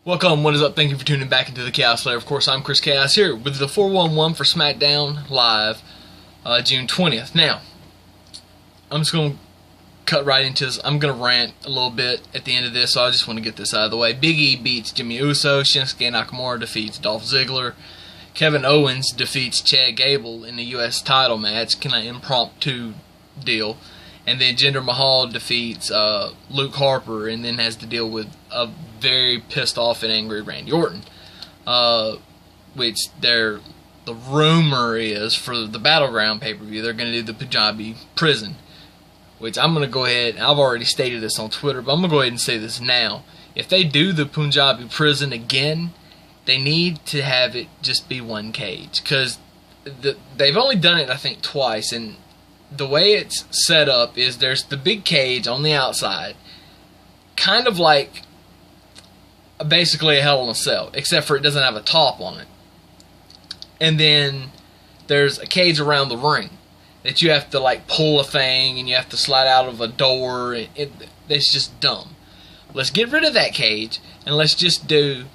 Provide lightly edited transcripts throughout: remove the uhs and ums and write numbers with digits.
Welcome, what is up? Thank you for tuning back into the Chaos Lair. Of course, I'm Chris Chaos here with the 411 for SmackDown Live, June 20th. Now, I'm just going to cut right into this. I'm going to rant a little bit at the end of this, so I just want to get this out of the way. Big E beats Jimmy Uso. Shinsuke Nakamura defeats Dolph Ziggler. Kevin Owens defeats Chad Gable in the U.S. title match. Kind of impromptu deal. And then Jinder Mahal defeats Luke Harper and then has to deal with a very pissed off and angry Randy Orton. Which the rumor is for the Battleground pay-per-view, they're going to do the Punjabi prison. Which I'm going to go ahead, and I've already stated this on Twitter, but I'm going to go ahead and say this now. If they do the Punjabi prison again, they need to have it just be one cage. Because they've only done it, I think, twice, and the way it's set up is there's the big cage on the outside, kind of like basically a Hell in a Cell, except for it doesn't have a top on it. And then there's a cage around the ring that you have to like pull a thing and you have to slide out of a door. It's just dumb. Let's get rid of that cage and let's just do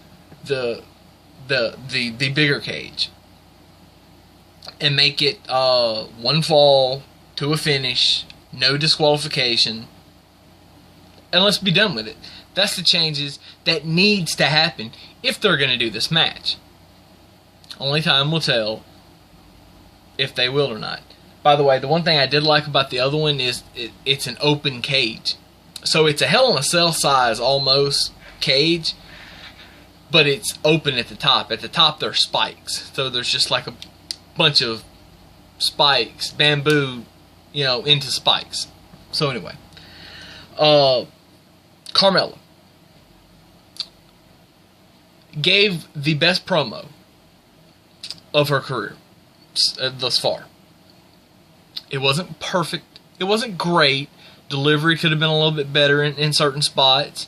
the bigger cage and make it one fall to a finish, no disqualification, and let's be done with it. That's the changes that needs to happen if they're going to do this match. Only time will tell if they will or not. By the way, the one thing I did like about the other one is it's an open cage. So it's a Hell in a Cell size almost cage, but it's open at the top. At the top there are spikes. So there's just like a bunch of spikes, bamboo, into spikes. So anyway, Carmella gave the best promo of her career thus far. It wasn't perfect. It wasn't great. Delivery could have been a little bit better in certain spots.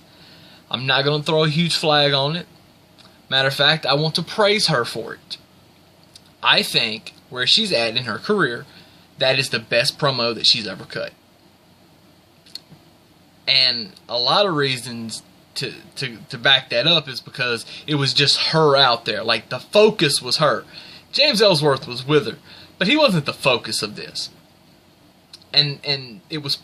I'm not going to throw a huge flag on it. Matter of fact, I want to praise her for it. I think where she's at in her career, that is the best promo that she's ever cut. And a lot of reasons to back that up is because it was just her out there. Like, the focus was her. James Ellsworth was with her, but he wasn't the focus of this. And it was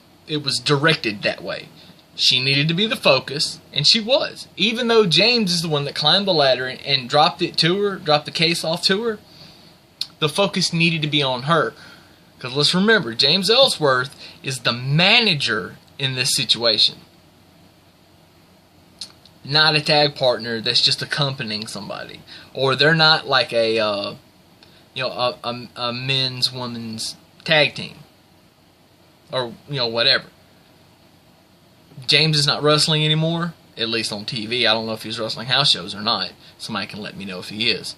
directed that way. She needed to be the focus, and she was. Even though James is the one that climbed the ladder and dropped it to her, dropped the case off to her, the focus needed to be on her. Because let's remember, James Ellsworth is the manager in this situation. Not a tag partner that's just accompanying somebody. Or they're not like a men's, women's tag team. Or, whatever. James is not wrestling anymore, at least on TV. I don't know if he's wrestling house shows or not. Somebody can let me know if he is.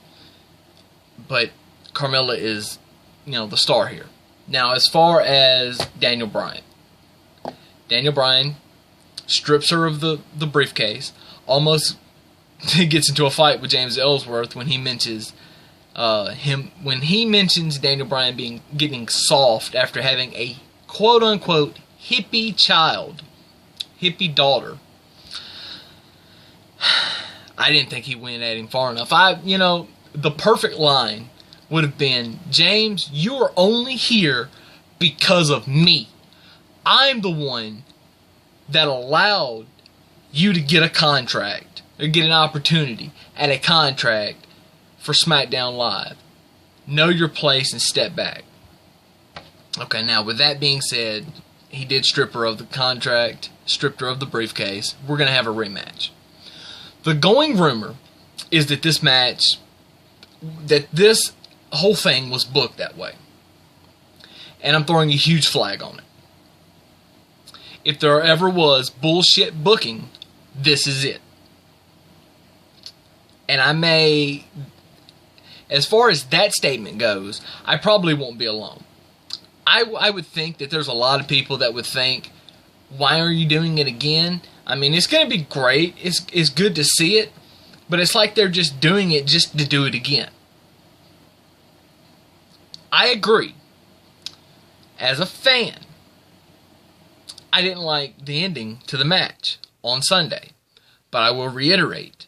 But Carmella is, the star here. Now, as far as Daniel Bryan strips her of the briefcase, almost gets into a fight with James Ellsworth when he mentions Daniel Bryan getting soft after having a quote unquote hippie daughter. I didn't think he went at him far enough. The perfect line would have been, James, you are only here because of me. I'm the one that allowed you to get a contract, or get an opportunity at a contract for SmackDown Live. Know your place and step back. Okay, now with that being said, he did strip her of the contract, stripped her of the briefcase. We're going to have a rematch. The going rumor is that this whole thing was booked that way. And I'm throwing a huge flag on it. If there ever was bullshit booking, this is it. And I may, as far as that statement goes, I probably won't be alone. I would think that there's a lot of people that would think, why are you doing it again? I mean, it's going to be great. It's good to see it. But it's like they're just doing it just to do it again. I agree. As a fan, I didn't like the ending to the match on Sunday. But I will reiterate,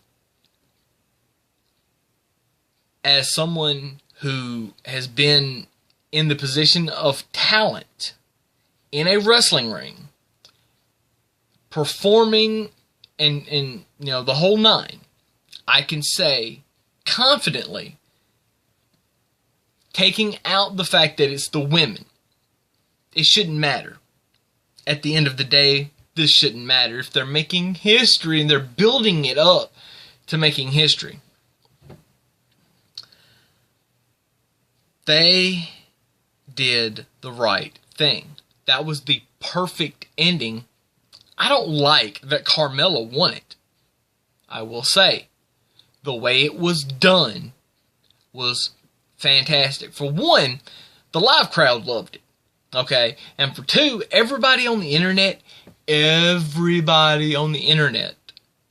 as someone who has been in the position of talent in a wrestling ring, performing and the whole nine, I can say confidently, taking out the fact that it's the women, it shouldn't matter. At the end of the day, this shouldn't matter. If they're making history and they're building it up to making history, they did the right thing. That was the perfect ending. I don't like that Carmella won it. I will say, the way it was done was fantastic. For one, the live crowd loved it. Okay? And for two, everybody on the internet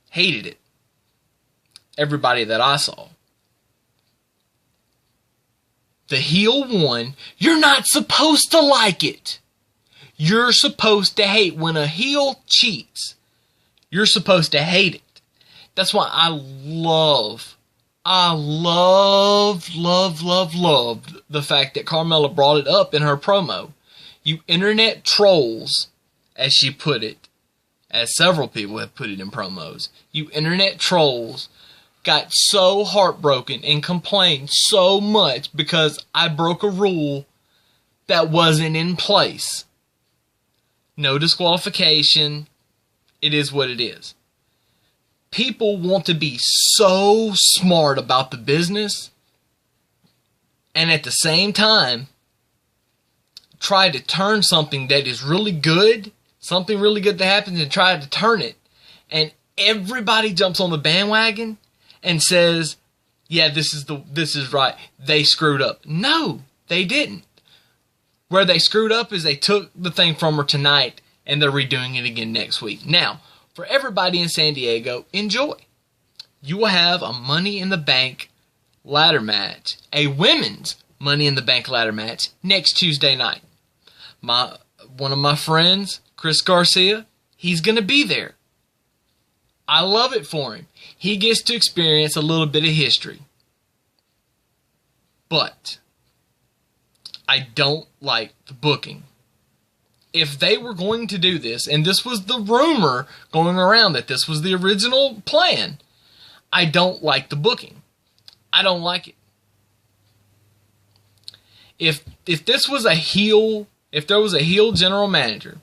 hated it. Everybody that I saw. The heel won. You're not supposed to like it. You're supposed to hate. When a heel cheats, you're supposed to hate it. That's why I loved the fact that Carmella brought it up in her promo. You internet trolls, as she put it, as several people have put it in promos, you internet trolls got so heartbroken and complained so much because I broke a rule that wasn't in place. No disqualification. It is what it is. People want to be so smart about the business and at the same time try to turn something that is really good, something really good that happens, and try to turn it. And everybody jumps on the bandwagon and says, yeah, this is right. They screwed up. No, they didn't. Where they screwed up is they took the thing from her tonight and they're redoing it again next week. Now, for everybody in San Diego, enjoy. You will have a Money in the Bank ladder match, a women's Money in the Bank ladder match next Tuesday night. One of my friends, Chris Garcia, he's going to be there. I love it for him. He gets to experience a little bit of history. But I don't like the booking. If they were going to do this, and this was the rumor going around that this was the original plan, I don't like the booking. I don't like it. If this was a heel, if there was a heel general manager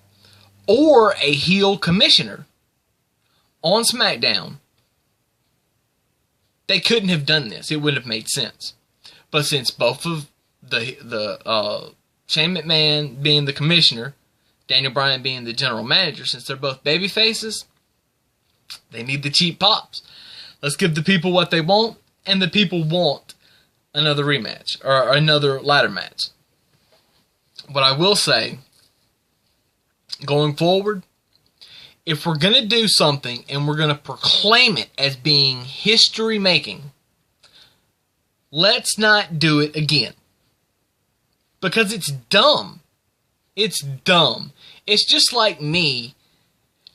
or a heel commissioner on SmackDown, they couldn't have done this. It wouldn't have made sense. But since both of the Shane McMahon being the commissioner, Daniel Bryan being the general manager, since they're both baby faces, they need the cheap pops. Let's give the people what they want, and the people want another rematch or another ladder match. But I will say, going forward, if we're going to do something and we're going to proclaim it as being history-making, let's not do it again. Because it's dumb. It's dumb. It's just like me,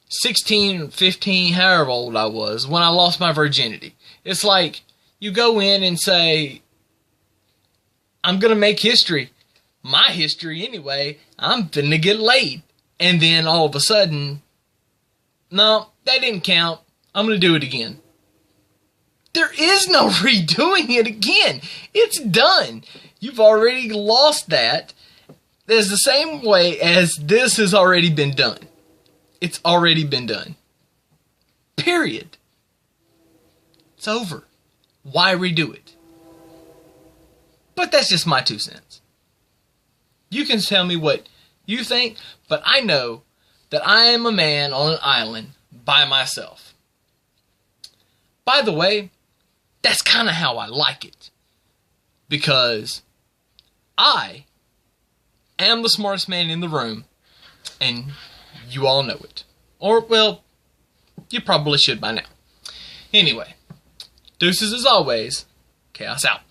16, 15, however old I was, when I lost my virginity. It's like, you go in and say, I'm going to make history. My history anyway. I'm finna get laid. And then all of a sudden, no, that didn't count. I'm going to do it again. There is no redoing it again. It's done. You've already lost that. There's the same way as this has already been done. It's already been done. Period. It's over. Why redo it? But that's just my 2 cents. You can tell me what you think, but I know that I am a man on an island by myself. By the way, that's kind of how I like it. Because I am the smartest man in the room, and you all know it. Or, well, you probably should by now. Anyway, deuces as always, chaos out.